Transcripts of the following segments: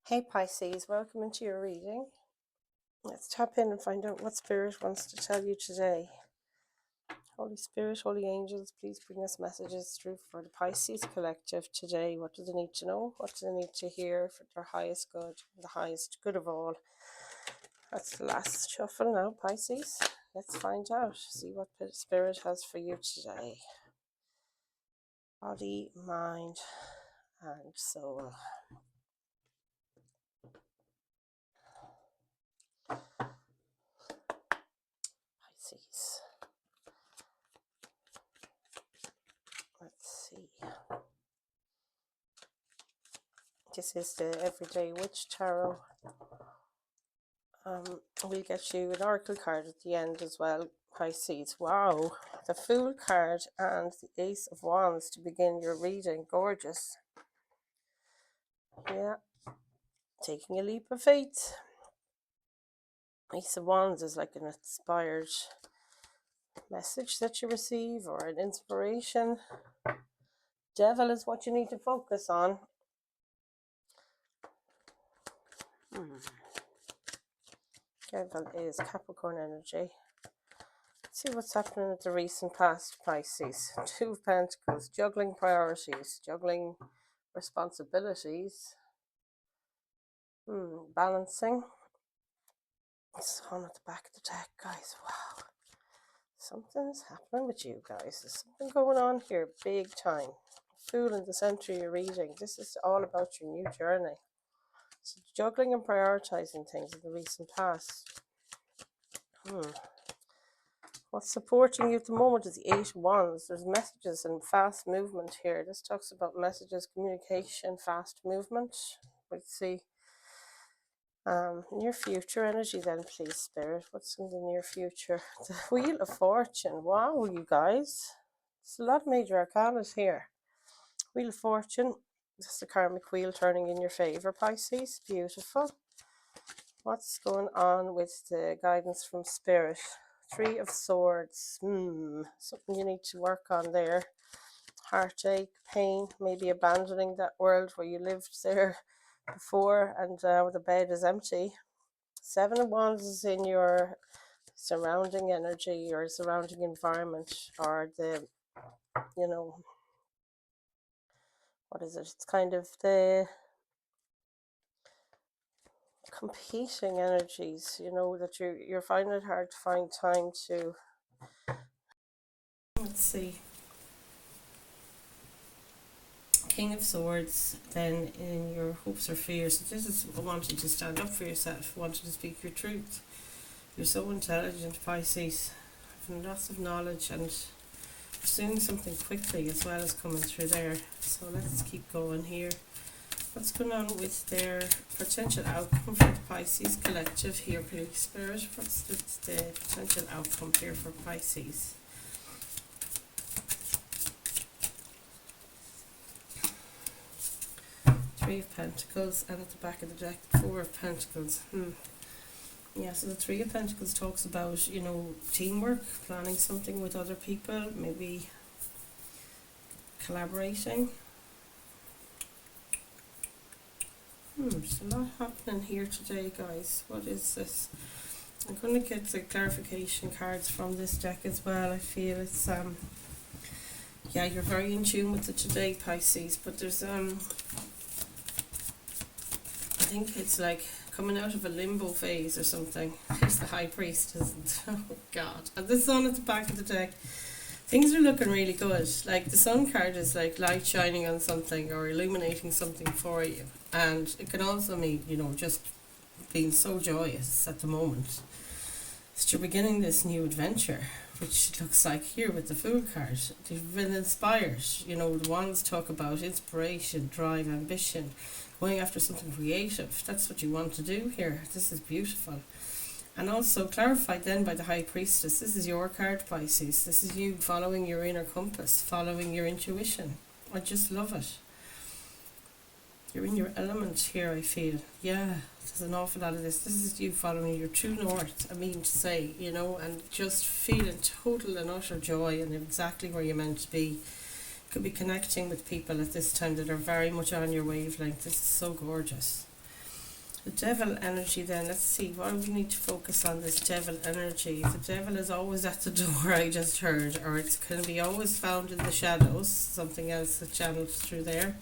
Hey Pisces, welcome into your reading. Let's tap in and find out what Spirit wants to tell you today. Holy Spirit, Holy Angels, please bring us messages through for the Pisces collective today. What do they need to know? What do they need to hear for their highest good, the highest good of all? That's the last shuffle now, Pisces. Let's find out. See what Spirit has for you today. Body, mind, and soul. Pisces. Let's see. This is the Everyday Witch Tarot. We'll get you an oracle card at the end as well, Pisces. Wow, the Fool card and the Ace of Wands to begin your reading. Gorgeous. Yeah, taking a leap of faith. Ace of Wands is like an inspired message that you receive or an inspiration. Devil is what you need to focus on. Devil is Capricorn energy. Let's see what's happening at the recent past, Pisces. Two of Pentacles, juggling priorities, juggling responsibilities, balancing. It's on at the back of the deck, guys. Wow, something's happening with you guys. There's something going on here, big time. Fool in the center of your reading. This is all about your new journey. So juggling and prioritizing things in the recent past. What's supporting you at the moment is the Eight of Wands. There's messages and fast movement here. This talks about messages, communication, fast movement. Let's see. Near future energy then, please, Spirit. What's in the near future? The Wheel of Fortune. Wow, you guys. There's a lot of major arcana here. Wheel of Fortune. This is the karmic wheel turning in your favor, Pisces. Beautiful. What's going on with the guidance from Spirit? Three of Swords. Something you need to work on there. Heartache, pain, maybe abandoning that world where you lived there before and the bed is empty. Seven of Wands is in your surrounding energy, your surrounding environment, or the, what is it? It's kind of the competing energies, that you're finding it hard to find time to. Let's see. King of Swords, then in your hopes or fears. This is wanting to stand up for yourself, wanting to speak your truth. You're so intelligent, Pisces, having lots of knowledge and pursuing something quickly as well as coming through there. So let's keep going here. What's going on with their potential outcome for the Pisces collective here, please, Spirit? What's the potential outcome here for Pisces? Three of Pentacles, and at the back of the deck, Four of Pentacles. Yeah, so the Three of Pentacles talks about, teamwork, planning something with other people, maybe collaborating. There's a lot happening here today, guys. What is this? I'm going to get the clarification cards from this deck as well. I feel it's, yeah, you're very in tune with it today, Pisces, but there's, I think it's like coming out of a limbo phase or something. Here's the High Priest, isn't? Oh God. And the Sun at the back of the deck. Things are looking really good. Like the Sun card is like light shining on something or illuminating something for you. And it can also mean, just being so joyous at the moment. So you're beginning this new adventure, which looks like here with the Fool card. You've been inspired. The Wands talk about inspiration, drive, ambition, going after something creative. That's what you want to do here. This is beautiful. And also clarified then by the High Priestess. This is your card, Pisces. This is you following your inner compass, following your intuition. I just love it. You're in your element here, I feel. Yeah, there's an awful lot of this. This is you following your true north, I mean to say, and just feeling total and utter joy and exactly where you're meant to be. Could be connecting with people at this time that are very much on your wavelength. This is so gorgeous. The devil energy then, let's see, what do we need to focus on this devil energy? The devil is always at the door, I just heard, or it can be always found in the shadows, something else that channels through there.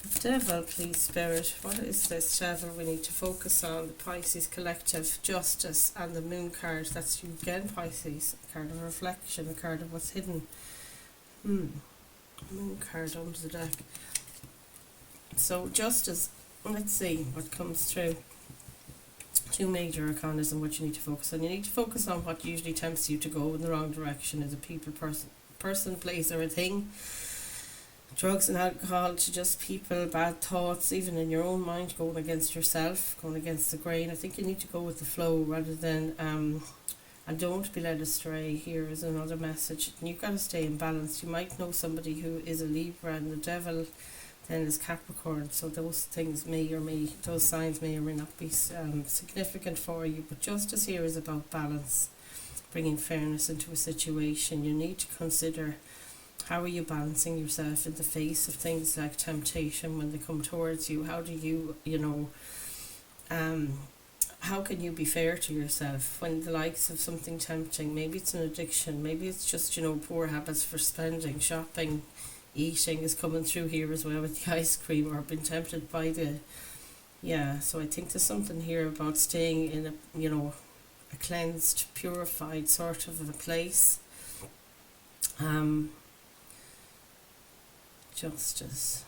The devil, please spirit, what is this devil we need to focus on? The Pisces collective, justice, and the moon card. That's you again, Pisces, a card of reflection, a card of what's hidden. Moon card under the deck. So justice, let's see what comes through. Two major arcanas and what you need to focus on. You need to focus on what usually tempts you to go in the wrong direction. Is a people, person, place, or a thing. Drugs and alcohol, to just people, bad thoughts, even in your own mind, going against yourself, going against the grain. I think you need to go with the flow rather than and don't be led astray. Here is another message. You've got to stay in balance. You might know somebody who is a Libra, and the devil then is Capricorn, so those things those signs may or may not be significant for you, but justice here is about balance, bringing fairness into a situation. You need to consider, how are you balancing yourself in the face of things like temptation when they come towards you? How do you, how can you be fair to yourself when the likes of something tempting, maybe it's an addiction, maybe it's just, poor habits for spending, shopping, eating is coming through here as well with the ice cream, or been tempted by so I think there's something here about staying in a cleansed, purified sort of a place. Justice.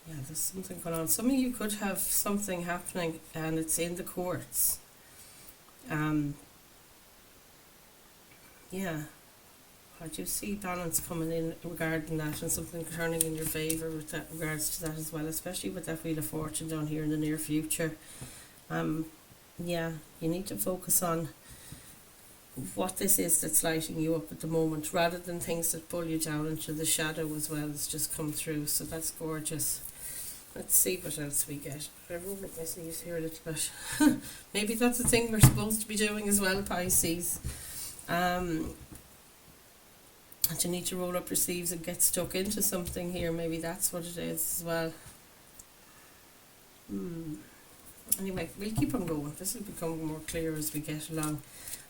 Yeah, there's something going on. Some of you could have something happening and it's in the courts. I do see balance coming in regarding that, and something turning in your favour with that, regards to that as well, especially with that Wheel of Fortune down here in the near future. You need to focus on what this is that's lighting you up at the moment, rather than things that pull you down into the shadow as well. It's just come through, so that's gorgeous. Let's see what else we get. I rolled up my sleeves here a little bit. Maybe that's the thing we're supposed to be doing as well, Pisces. And you need to roll up your sleeves and get stuck into something here. Maybe that's what it is as well. Anyway, we'll keep on going. This will become more clear as we get along.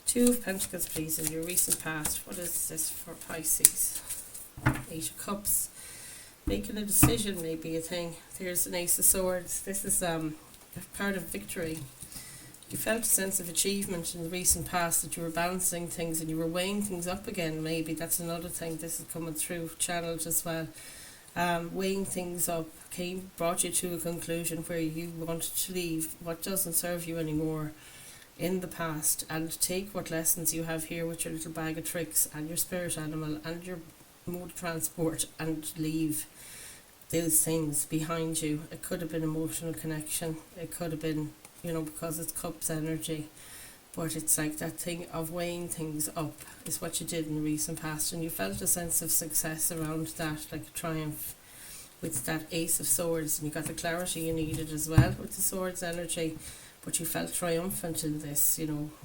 Two of Pentacles, please, in your recent past. What is this for Pisces? Eight of Cups. Making a decision may be a thing. There's an Ace of Swords. This is a part of victory. You felt a sense of achievement in the recent past, that you were balancing things and you were weighing things up again. Maybe that's another thing. This is coming through channeled as well. Weighing things up brought you to a conclusion where you wanted to leave what doesn't serve you anymore in the past, and take what lessons you have here with your little bag of tricks and your spirit animal and your mode of transport, and leave those things behind you. It could have been emotional connection. It could have been, because it's Cups energy. But it's like that thing of weighing things up is what you did in the recent past, and you felt a sense of success around that, like a triumph with that Ace of Swords, and you got the clarity you needed as well with the Swords energy, but you felt triumphant in this,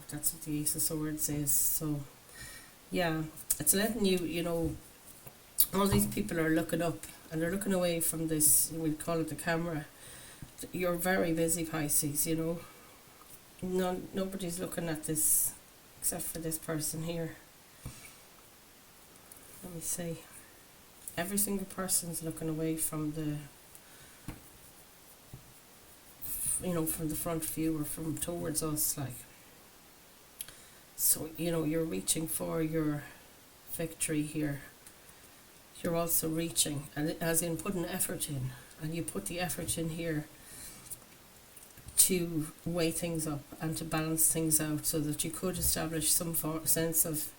that's what the Ace of Swords is. So it's letting you, all these people are looking up and they're looking away from this, we'd call it the camera. You're very busy, Pisces, nobody's looking at this except for this person here. Let me see. Every single person's looking away from from the front view, or from towards us, like. So, you're reaching for your victory here. You're also reaching, and as in putting effort in, and you put the effort in here to weigh things up and to balance things out, so that you could establish some sense of,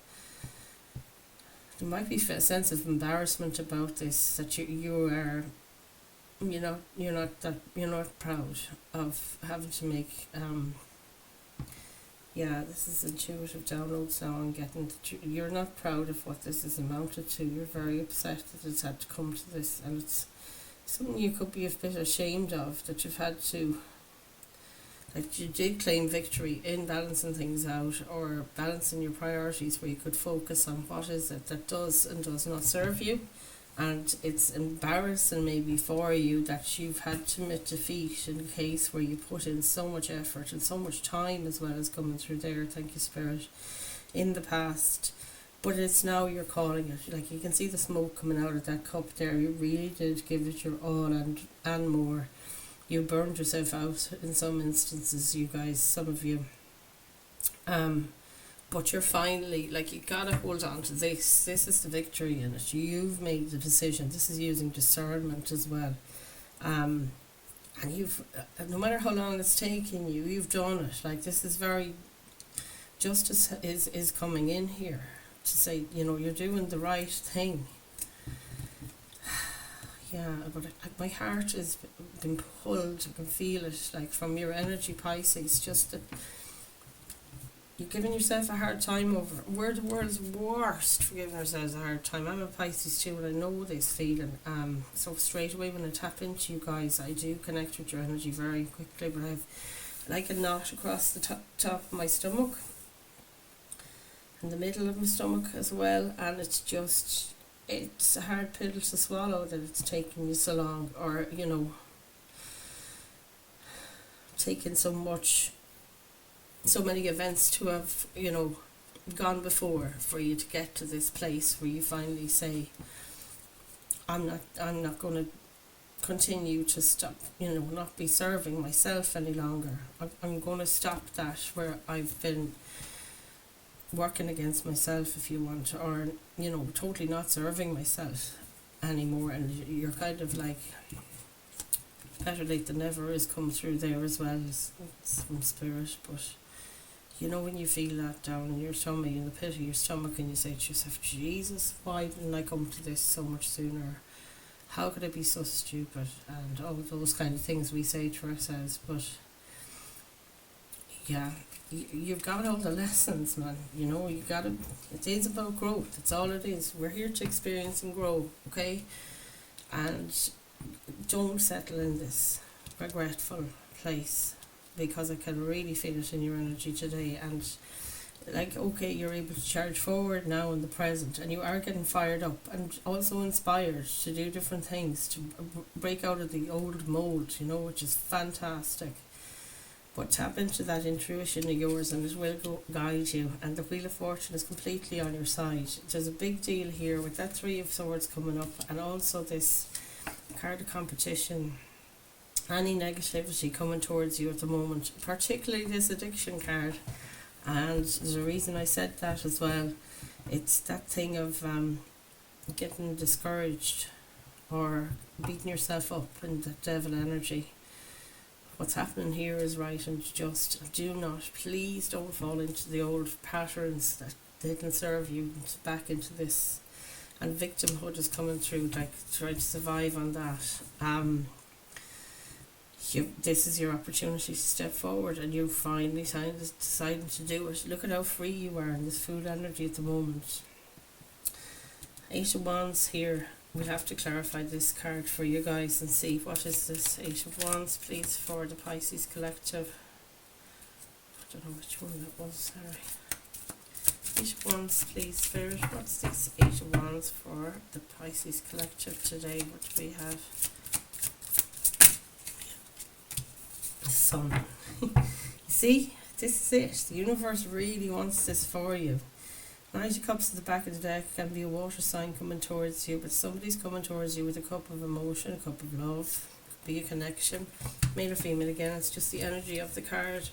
there might be a sense of embarrassment about this, that you're not proud of having to make this is intuitive downloads now I'm getting. You're not proud of what this has amounted to. You're very upset that it's had to come to this, and it's something you could be a bit ashamed of, that you've had to, that you did claim victory in balancing things out, or balancing your priorities, where you could focus on what is it that does and does not serve you, And it's embarrassing maybe for you that you've had to admit defeat in a case where you put in so much effort and so much time as well as coming through there, thank you Spirit, in the past. But it's now you're calling it. Like, you can see the smoke coming out of that cup there. You really did give it your all and more. You burned yourself out in some instances, you guys, some of you. But you're finally, like, you gotta hold on to this. This is the victory in it. You've made the decision. This is using discernment as well. And you've, no matter how long it's taking you, you've done it. Like, this is very, justice is coming in here to say, you know, you're doing the right thing. Yeah, but my heart has been pulled. I can feel it, like, from your energy, Pisces, just that you're giving yourself a hard time over. We're the world's worst for giving ourselves a hard time. I'm a Pisces too, and I know this feeling. So straight away when I tap into you guys, I do connect with your energy very quickly. But I have like a knot across the top of my stomach, in the middle of my stomach as well, and it's a hard pill to swallow that it's taking you so long, or, you know, taking so many events to have, you know, gone before for you to get to this place where you finally say, I'm not going to continue to stop, you know, not be serving myself any longer. I'm going to stop that where I've been working against myself, if you want, or, you know, totally not serving myself anymore. And you're kind of like, better late than never has come through there as well. It's from Spirit. But you know, when you feel that down in your tummy, in the pit of your stomach, and you say to yourself, Jesus, why didn't I come to this so much sooner? How could I be so stupid? And all those kind of things we say to ourselves. But yeah, you've got all the lessons, man. You know, you got to. It is about growth. That's all it is. We're here to experience and grow, okay? And don't settle in this regretful place, because I can really feel it in your energy today. And like, okay, you're able to charge forward now in the present, and you are getting fired up and also inspired to do different things, to break out of the old mold, you know, which is fantastic. But tap into that intuition of yours, and it will guide you. And the Wheel of Fortune is completely on your side. There's a big deal here with that Three of Swords coming up, and also this card of competition. Any negativity coming towards you at the moment, particularly this addiction card. And there's a reason I said that as well. It's that thing of getting discouraged or beating yourself up in the devil energy. What's happening here is right and just. Do not, please don't fall into the old patterns that didn't serve you back into this. And victimhood is coming through, like, try to survive on that. This is your opportunity to step forward, and you finally deciding to do it. Look at how free you are in this food energy at the moment. Eight of Wands here. We'll have to clarify this card for you guys and see what is this Eight of Wands, please, for the Pisces collective. I don't know which one that was, sorry. Eight of Wands, please, Spirit. What's this Eight of Wands for the Pisces collective today? What do we have? The Sun. You see, this is it. The universe really wants this for you. Knight of Cups at the back of the deck can be a water sign coming towards you, but somebody's coming towards you with a cup of emotion, a cup of love. Could be a connection, male or female. Again, it's just the energy of the card.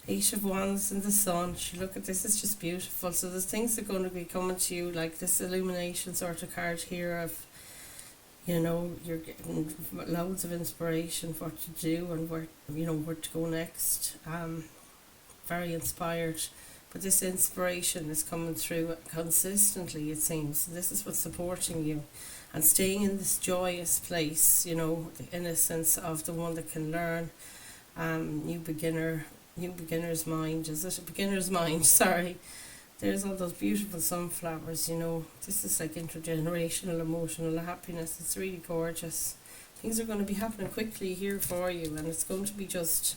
Eight of Wands and the Sun. Look at this, it's just beautiful. So there's things that are going to be coming to you, like this illumination sort of card here of, you know, you're getting loads of inspiration for what to do and where, you know, where to go next. Very inspired. But this inspiration is coming through consistently, it seems. This is what's supporting you. And staying in this joyous place, you know, the innocence of the one that can learn. New beginner's mind. Is it a beginner's mind? Sorry. There's all those beautiful sunflowers, you know. This is like intergenerational emotional happiness. It's really gorgeous. Things are going to be happening quickly here for you, and it's going to be just,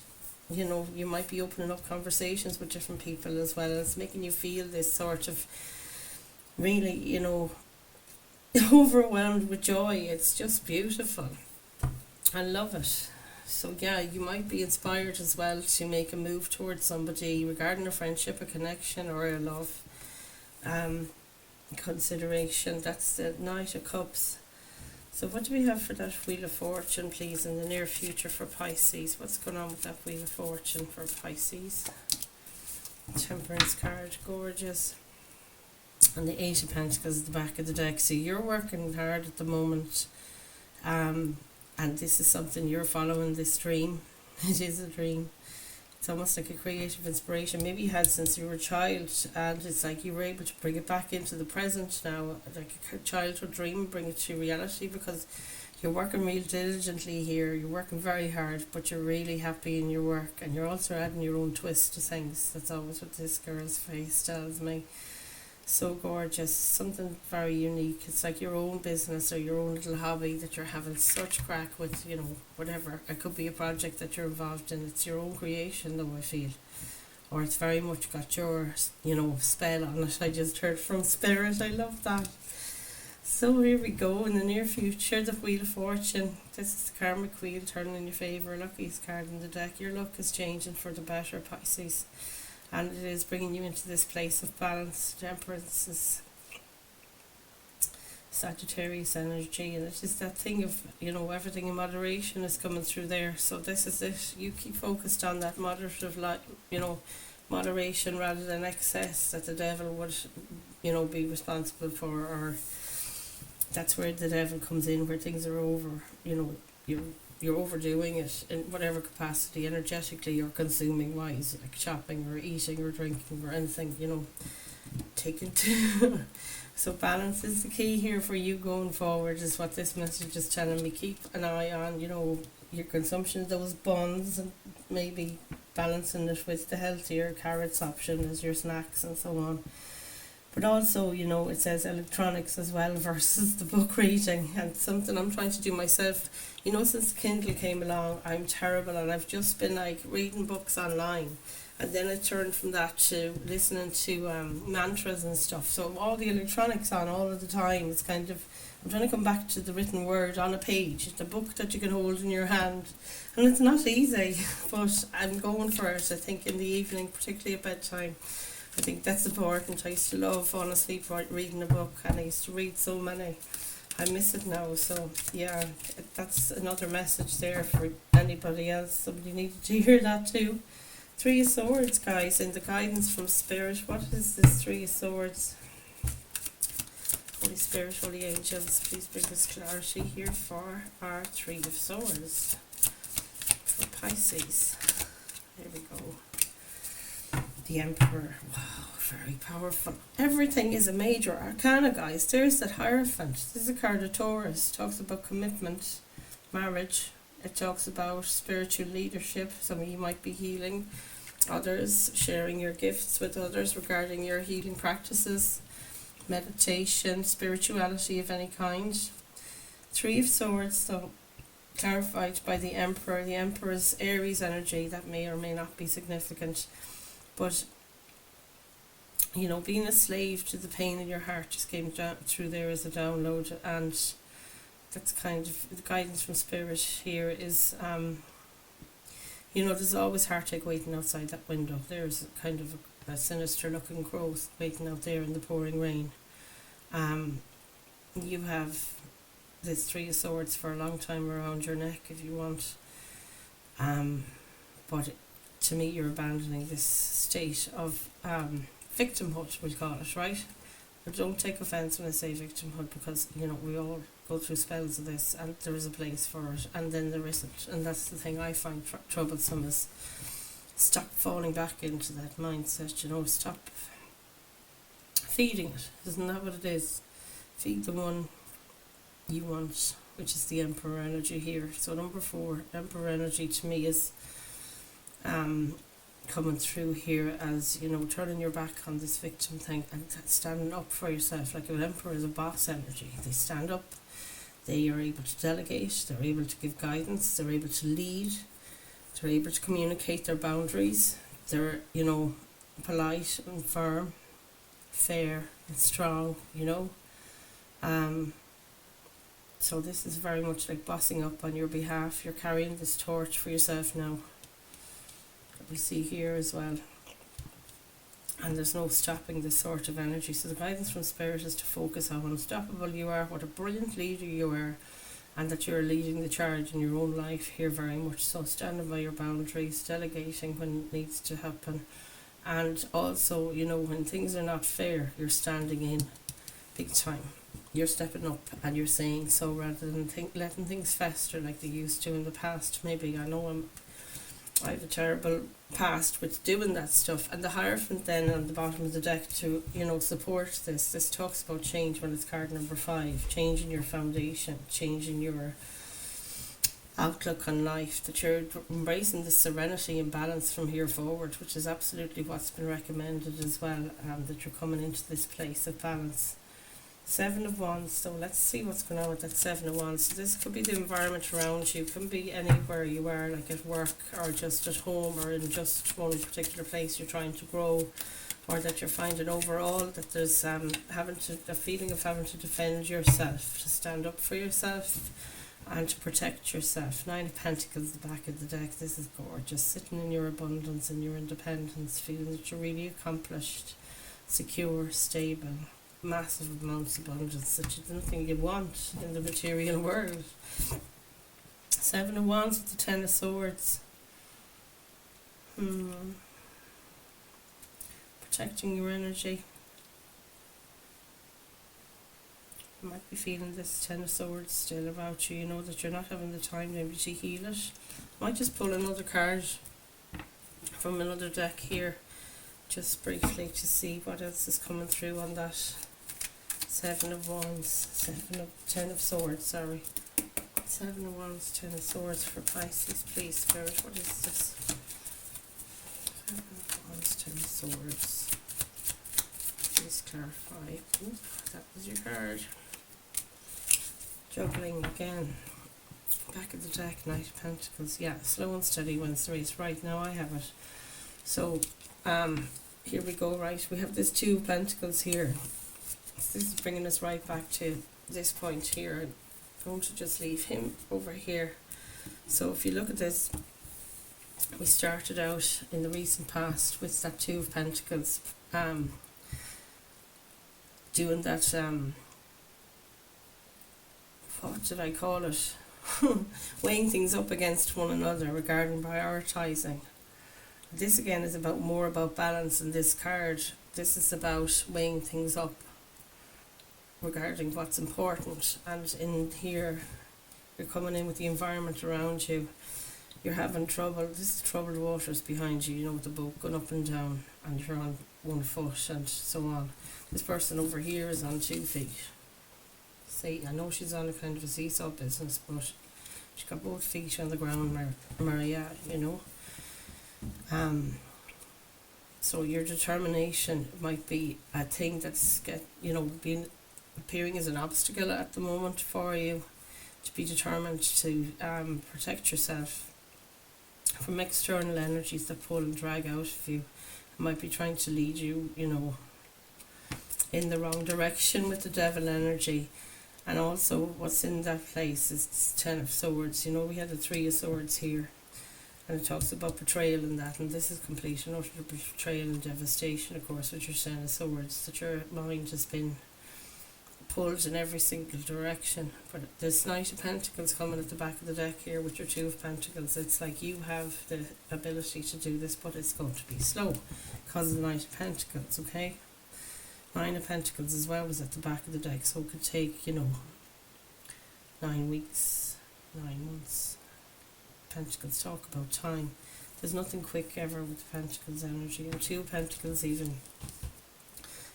you know, you might be opening up conversations with different people as well. It's making you feel this sort of really, you know, overwhelmed with joy. It's just beautiful. I love it. So yeah, you might be inspired as well to make a move towards somebody regarding a friendship, a connection, or a love consideration. That's the Knight of Cups. So what do we have for that Wheel of Fortune, please, in the near future for Pisces? What's going on with that Wheel of Fortune for Pisces? Temperance card, gorgeous. And the Eight of Pentacles at the back of the deck. So you're working hard at the moment. And this is something you're following, this dream. It is a dream. It's almost like a creative inspiration. Maybe you had since you were a child, and it's like you were able to bring it back into the present now, like a childhood dream, bring it to reality, because you're working real diligently here. You're working very hard, but you're really happy in your work, and you're also adding your own twist to things. That's always what this girl's face tells me. So gorgeous, something very unique. It's like your own business or your own little hobby that you're having such crack with, you know, whatever. It could be a project that you're involved in. It's your own creation though, I feel. Or it's very much got your, you know, spell on it. I just heard from Spirit. I love that. So here we go, in the near future, the Wheel of Fortune. This is the Karmic Wheel turning in your favour. Luckiest card in the deck. Your luck is changing for the better, Pisces. And it is bringing you into this place of balance. Temperance is Sagittarius energy, and it's just that thing of, you know, everything in moderation is coming through there. So this is it. You keep focused on that moderation rather than excess that the devil would, you know, be responsible for. Or that's where the devil comes in, where things are over, you know, you're overdoing it in whatever capacity, energetically or consuming wise, like shopping or eating or drinking or anything, you know, taking to. So balance is the key here for you going forward, is what this message is telling me. Keep an eye on, you know, your consumption of those buns, and maybe balancing it with the healthier carrots option as your snacks and so on. But also, you know, it says electronics as well versus the book reading, and something I'm trying to do myself. You know, since Kindle came along, I'm terrible, and I've just been like reading books online, and then I turned from that to listening to mantras and stuff. So all the electronics on all of the time, it's kind of, I'm trying to come back to the written word on a page, the book that you can hold in your hand, and it's not easy, but I'm going for it. I think in the evening, particularly at bedtime, I think that's important. I used to love falling asleep reading a book, and I used to read so many. I miss it now. So yeah, that's another message there for anybody else. Somebody needed to hear that too. Three of Swords, guys, in the guidance from Spirit. What is this Three of Swords? Holy Spirit, Holy Angels, please bring us clarity here for our Three of Swords for Pisces. There we go. The Emperor. Wow, very powerful. Everything is a major arcana, guys. There's that Hierophant. This is a card of Taurus. It talks about commitment, marriage. It talks about spiritual leadership. Some of you might be healing others, sharing your gifts with others regarding your healing practices, meditation, spirituality of any kind. Three of Swords, so clarified by the Emperor. The Emperor's Aries energy, that may or may not be significant. But, you know, being a slave to the pain in your heart just came down through there as a download, and that's kind of the guidance from Spirit here is, you know, there's always heartache waiting outside that window. There's kind of a sinister looking growth waiting out there in the pouring rain. You have this Three of Swords for a long time around your neck if you want, but to me you're abandoning this state of victimhood, we'll call it, right? But don't take offence when I say victimhood, because, you know, we all go through spells of this, and there is a place for it, and then there isn't. And that's the thing I find troublesome, is stop falling back into that mindset, you know, stop feeding it. Isn't that what it is? Feed the one you want, which is the Emperor energy here. So number 4, Emperor energy to me is coming through here as, you know, turning your back on this victim thing and standing up for yourself. Like an Emperor is a boss energy. They stand up, they are able to delegate, they're able to give guidance, they're able to lead, they're able to communicate their boundaries, they're, you know, polite and firm, fair and strong, you know. So this is very much like bossing up on your behalf. You're carrying this torch for yourself now. That we see here as well. And there's no stopping this sort of energy. So the guidance from Spirit is to focus on how unstoppable you are, what a brilliant leader you are, and that you're leading the charge in your own life here very much. So standing by your boundaries, delegating when it needs to happen. And also, you know, when things are not fair, you're standing in big time. You're stepping up and you're saying so, rather than letting things fester like they used to in the past. Maybe I know I have a terrible past with doing that stuff. And the Hierophant then on the bottom of the deck to, you know, support this. This talks about change when it's card number 5. Changing your foundation, changing your outlook on life, that you're embracing the serenity and balance from here forward, which is absolutely what's been recommended as well, that you're coming into this place of balance. 7 of Wands, so let's see what's going on with that 7 of Wands. So this could be the environment around you, can be anywhere you are, like at work or just at home or in just one particular place you're trying to grow, or that you're finding overall that there's a feeling of having to defend yourself, to stand up for yourself and to protect yourself. 9 of Pentacles, the back of the deck. This is gorgeous, sitting in your abundance and your independence, feeling that you're really accomplished, secure, stable. Massive amounts of abundance, that you nothing you want in the material world. 7 of Wands with the 10 of Swords. Protecting your energy. You might be feeling this 10 of Swords still about you. You know that you're not having the time maybe to heal it. Might just pull another card from another deck here, just briefly, to see what else is coming through on that. 7 of Wands, 10 of Swords, sorry. 7 of Wands, 10 of Swords for Pisces, please, Spirit. What is this? 7 of Wands, 10 of Swords. Please clarify. Oop, that was your card. Juggling again. Back of the deck, Knight of Pentacles. Yeah, slow and steady wins the race. Right, now I have it. So, here we go, right? We have this 2 of Pentacles here. So this is bringing us right back to this point here. I'm going to just leave him over here. So if you look at this, we started out in the recent past with that 2 of Pentacles, doing that, what did I call it? Weighing things up against one another regarding prioritising. This again is more about balance in this card. This is about weighing things up regarding what's important, and in here you're coming in with the environment around you. You're having trouble. This is troubled waters behind you, you know, with the boat going up and down, and you're on 1 foot and so on. This person over here is on 2 feet. See, I know she's on a kind of a seesaw business, but she's got both feet on the ground, Maria, you know. So your determination might be a thing that's appearing as an obstacle at the moment for you, to be determined to protect yourself from external energies that pull and drag out of you. It might be trying to lead you, you know, in the wrong direction with the devil energy. And also what's in that place is 10 of Swords. You know, we had the 3 of Swords here, and it talks about betrayal and that, and this is complete and utter betrayal and devastation, of course, with your 10 of Swords, that your mind has been pulled in every single direction. But this Knight of Pentacles coming at the back of the deck here with your 2 of Pentacles, it's like you have the ability to do this, but it's going to be slow because of the Knight of Pentacles, okay? 9 of Pentacles as well was at the back of the deck, so it could take, you know, 9 weeks, 9 months. Pentacles talk about time. There's nothing quick ever with the Pentacles energy. And 2 of Pentacles even,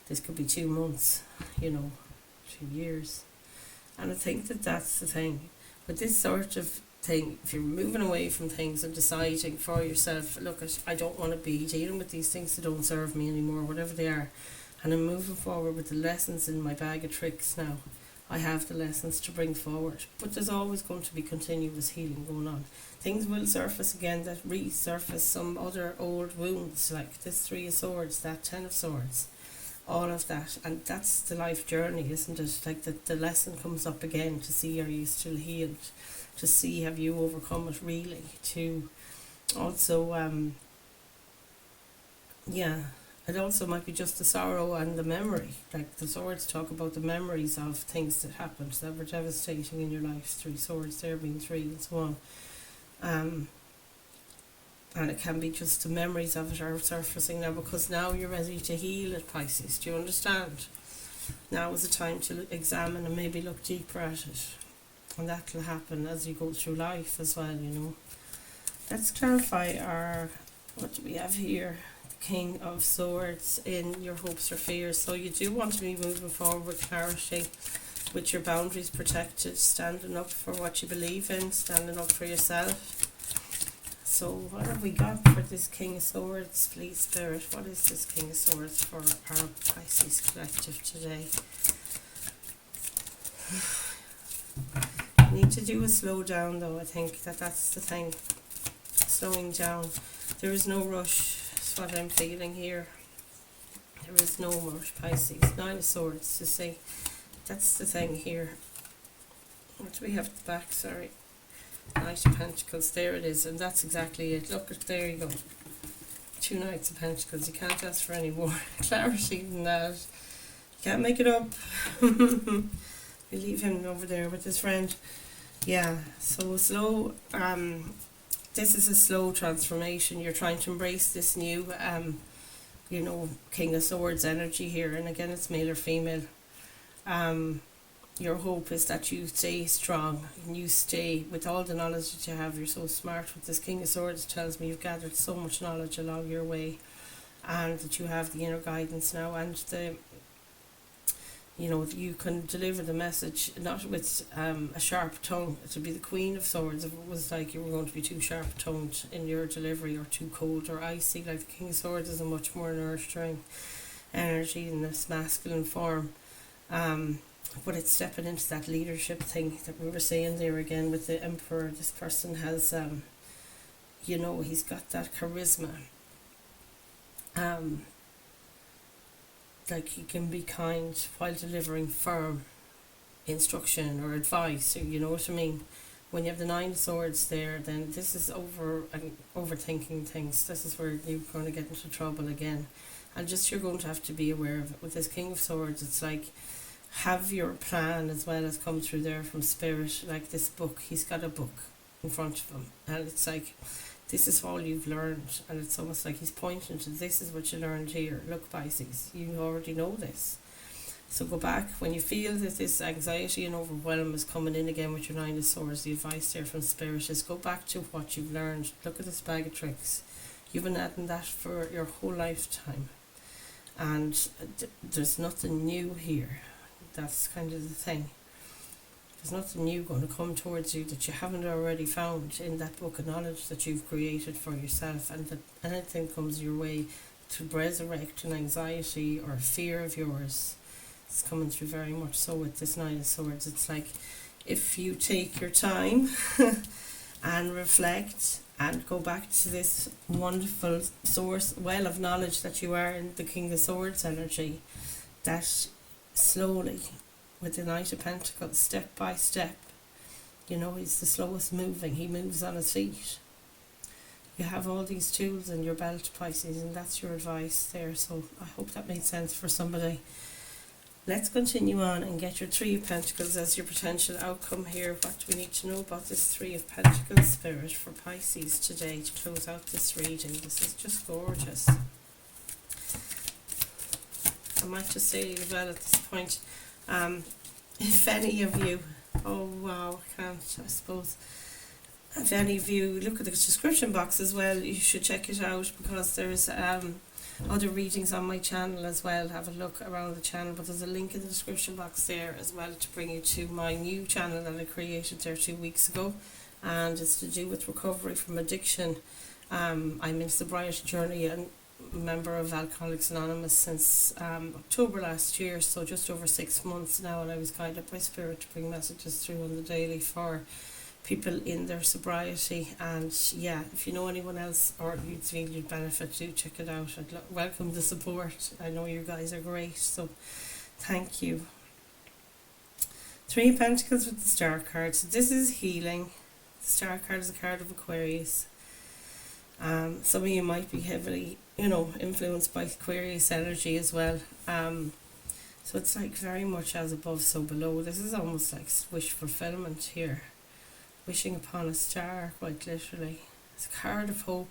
this could be 2 months, you know, 2 years. And I think that that's the thing with this sort of thing. If you're moving away from things and deciding for yourself, look, I don't want to be dealing with these things that don't serve me anymore, whatever they are, and I'm moving forward with the lessons in my bag of tricks now. I have the lessons to bring forward, but there's always going to be continuous healing going on. Things will surface again that resurface some other old wounds, like this 3 of Swords, that 10 of Swords. all of that. And that's the life journey, isn't it? Like the lesson comes up again to see, are you still healed, to see have you overcome it really, to also it also might be just the sorrow and the memory. Like the swords talk about the memories of things that happened that were devastating in your life. 3 swords there being 3 and so on. And it can be just the memories of it are surfacing now, because now you're ready to heal it, Pisces. Do you understand? Now is the time to examine and maybe look deeper at it. And that will happen as you go through life as well, you know. Let's clarify what do we have here? The King of Swords in your hopes or fears. So you do want to be moving forward with clarity, with your boundaries protected, standing up for what you believe in, standing up for yourself. So what have we got for this King of Swords, please, Spirit? What is this King of Swords for our Pisces collective today? You need to do a slow down, though. I think that's the thing. Slowing down. There is no rush. That's what I'm feeling here. There is no rush, Pisces. 9 of Swords, you see. That's the thing here. What do we have at the back? Sorry. Knight of Pentacles, there it is, and that's exactly it. Look, there you go. 2 Knights of Pentacles. You can't ask for any more clarity than that. You can't make it up. You leave him over there with his friend. Yeah, so slow. This is a slow transformation. You're trying to embrace this new, King of Swords energy here, and again, it's male or female. Your hope is that you stay strong and you stay with all the knowledge that you have. You're so smart with this King of Swords. Tells me you've gathered so much knowledge along your way, and that you have the inner guidance now, and you can deliver the message not with a sharp tongue. It would be the Queen of Swords if it was like you were going to be too sharp toned in your delivery, or too cold or icy. Like the King of Swords is a much more nurturing energy in this masculine form. But it's stepping into that leadership thing that we were saying there again with the Emperor. This person has, he's got that charisma. Like he can be kind while delivering firm instruction or advice, or you know what I mean. When you have the 9 of Swords there, then this is overthinking things. This is where you're going to get into trouble again. And just you're going to have to be aware of it. With this King of Swords, it's like, have your plan as well as come through there from Spirit. Like this book, he's got a book in front of him, and it's like, this is all you've learned, and it's almost like he's pointing to, this is what you learned here. Look, Pisces, you already know this. So go back when you feel that this anxiety and overwhelm is coming in again with your 9 of Swords. The advice there from Spirit is go back to what you've learned. Look at this bag of tricks. You've been adding that for your whole lifetime, and there's nothing new here. That's kind of the thing. There's nothing new going to come towards you that you haven't already found in that book of knowledge that you've created for yourself, and that anything comes your way to resurrect an anxiety or a fear of yours. It's coming through very much so with this 9 of Swords. It's like, if you take your time and reflect and go back to this wonderful source, well of knowledge that you are in the King of Swords energy, that slowly, with the Knight of Pentacles, step by step, he's the slowest moving. He moves on his feet. You have all these tools in your belt, Pisces, and that's your advice there. So I hope that made sense for somebody. Let's continue on and get your 3 of Pentacles as your potential outcome here. What do we need to know about this 3 of Pentacles, Spirit, for Pisces today to close out this reading? This is just gorgeous. I might just say as well at this point, if any of you, oh wow, I can't, I suppose, if any of you look at the description box as well, you should check it out, because there's other readings on my channel as well. Have a look around the channel, but there's a link in the description box there as well to bring you to my new channel that I created there 2 weeks ago, and it's to do with recovery from addiction. I'm in sobriety journey and member of Alcoholics Anonymous since October last year, so just over 6 months now, and I was guided by Spirit to bring messages through on the daily for people in their sobriety. And yeah, if you know anyone else or you feel you'd benefit, do check it out. I'd welcome the support. I know you guys are great, so thank you. Three of Pentacles with the Star card. So this is healing. The Star card is a card of Aquarius. Some of you might be heavily, influenced by Aquarius energy as well. So it's like very much as above, so below. This is almost like wish fulfillment here. Wishing upon a star, quite literally. It's a card of hope.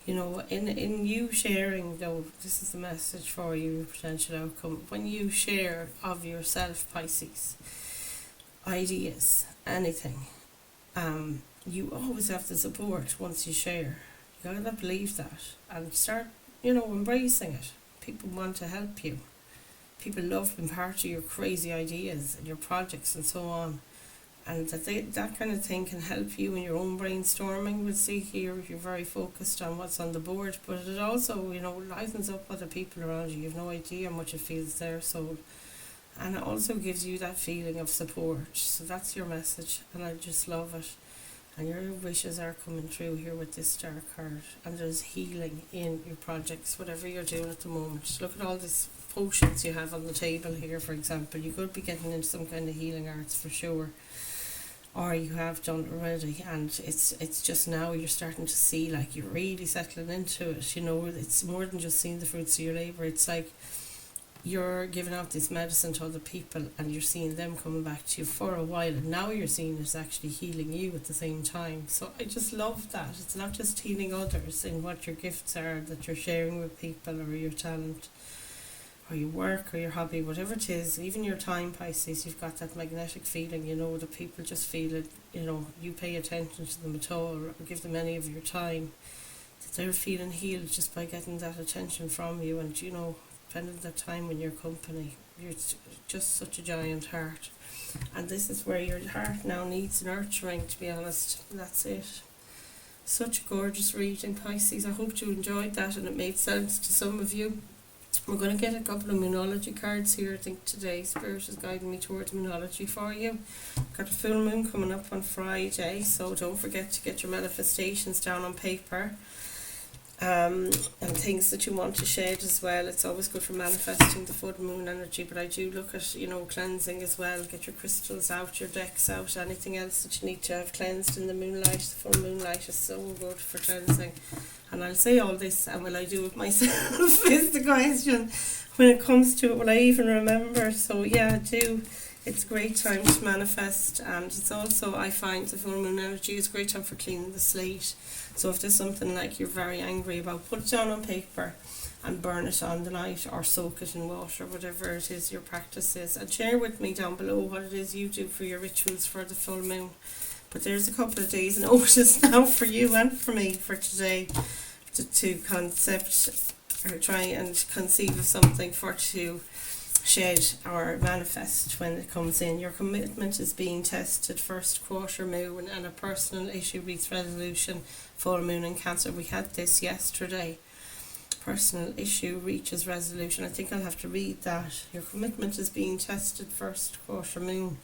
In you sharing, though, this is the message for you, potential outcome. When you share of yourself, Pisces, ideas, anything, you always have the support once you share. You gotta believe that and start, embracing it. People want to help you. People love being part of your crazy ideas and your projects and so on. And that kind of thing can help you in your own brainstorming. We'll see here if you're very focused on what's on the board, but it also, lightens up other people around you. You have no idea how much it feels their soul. And it also gives you that feeling of support. So that's your message, and I just love it. And your wishes are coming through here with this Star card. And there's healing in your projects, whatever you're doing at the moment. Look at all these potions you have on the table here, for example. You could be getting into some kind of healing arts for sure. Or you have done it already, and it's just now you're starting to see, like, you're really settling into it. It's more than just seeing the fruits of your labour. It's like you're giving out this medicine to other people and you're seeing them coming back to you for a while, and now you're seeing it's actually healing you at the same time. So I just love that. It's not just healing others in what your gifts are that you're sharing with people, or your talent, or your work, or your hobby, whatever it is. Even your time, Pisces, you've got that magnetic feeling, that people just feel it, you pay attention to them at all, or give them any of your time, that they're feeling healed just by getting that attention from you, and spending that time in your company. You're just such a giant heart, and this is where your heart now needs nurturing, to be honest. That's it. Such a gorgeous reading, Pisces. I hope you enjoyed that and it made sense to some of you. We're going to get a couple of Moonology cards here. I think today Spirit is guiding me towards Moonology for you. Got a full moon coming up on Friday, so don't forget to get your manifestations down on paper. And things that you want to shed as well. It's always good for manifesting the full moon energy, but I do look at, cleansing as well. Get your crystals out, your decks out, anything else that you need to have cleansed in the moonlight. The full moonlight is so good for cleansing. And I'll say all this, and will I do it myself is the question. When it comes to it, will I even remember? So yeah, I do. It's a great time to manifest, and it's also, I find, the full moon energy is a great time for cleaning the slate. So if there's something like you're very angry about, put it down on paper and burn it on the night, or soak it in water, whatever it is your practice is. And share with me down below what it is you do for your rituals for the full moon. But there's a couple of days notice now for you and for me for today to concept or try and conceive of something for to shed or manifest when it comes in. Your commitment is being tested, first quarter moon, and a personal issue reaches resolution, full moon in Cancer. We had this yesterday. Personal issue reaches resolution. I think I'll have to read that. Your commitment is being tested, first quarter moon.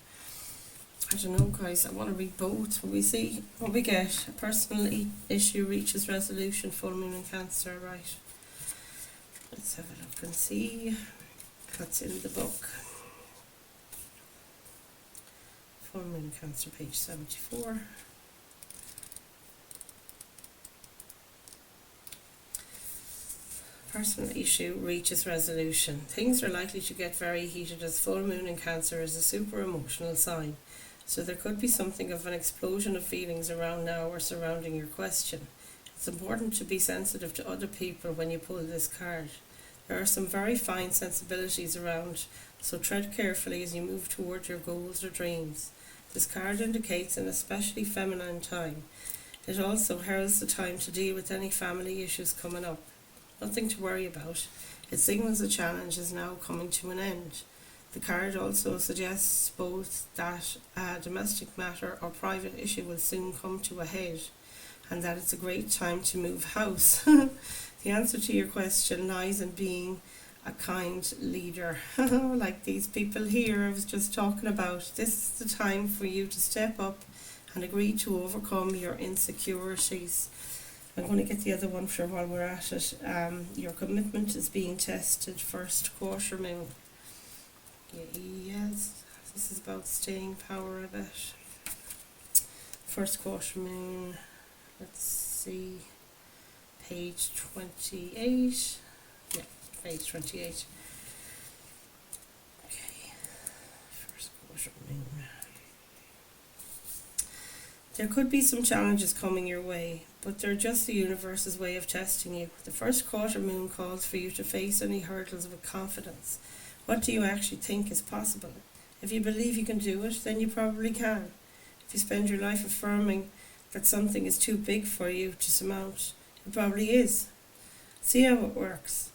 I don't know, guys. I want to read both. Will we see what we get? A personal issue reaches resolution, full moon in Cancer. Right. Let's have a look and see what's in the book. Full moon in Cancer, page 74. Personal issue reaches resolution. Things are likely to get very heated as full moon in Cancer is a super emotional sign. So there could be something of an explosion of feelings around now or surrounding your question. It's important to be sensitive to other people when you pull this card. There are some very fine sensibilities around, so tread carefully as you move toward your goals or dreams. This card indicates an especially feminine time. It also heralds the time to deal with any family issues coming up. Nothing to worry about. It signals the challenge is now coming to an end. The card also suggests both that a domestic matter or private issue will soon come to a head, and that it's a great time to move house. The answer to your question lies in being a kind leader, like these people here I was just talking about. This is the time for you to step up and agree to overcome your insecurities. I'm going to get the other one for while we're at it. Your commitment is being tested, first quarter moon. Yes, this is about staying power, I bet. First quarter moon, let's see, page 28. Yeah, page 28. Okay, first quarter moon. There could be some challenges coming your way, but they're just the universe's way of testing you. The first quarter moon calls for you to face any hurdles with confidence. What do you actually think is possible? If you believe you can do it, then you probably can. If you spend your life affirming that something is too big for you to surmount, it probably is. See how it works.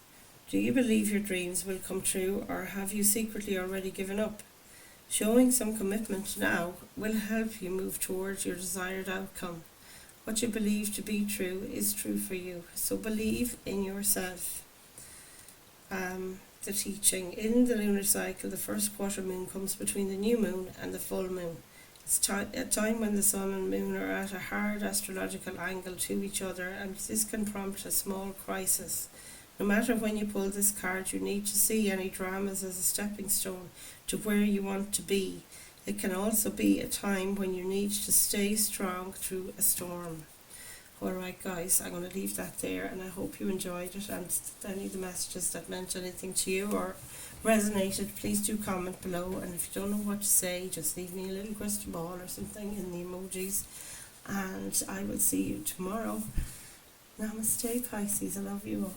Do you believe your dreams will come true, or have you secretly already given up? Showing some commitment now will help you move towards your desired outcome. What you believe to be true is true for you, so believe in yourself. The teaching. In the lunar cycle, the first quarter moon comes between the new moon and the full moon. It's a time when the sun and moon are at a hard astrological angle to each other, and this can prompt a small crisis. No matter when you pull this card, you need to see any dramas as a stepping stone to where you want to be. It can also be a time when you need to stay strong through a storm. Alright guys, I'm going to leave that there, and I hope you enjoyed it, and any of the messages that meant anything to you or resonated, please do comment below, and if you don't know what to say, just leave me a little crystal ball or something in the emojis, and I will see you tomorrow. Namaste Pisces, I love you all.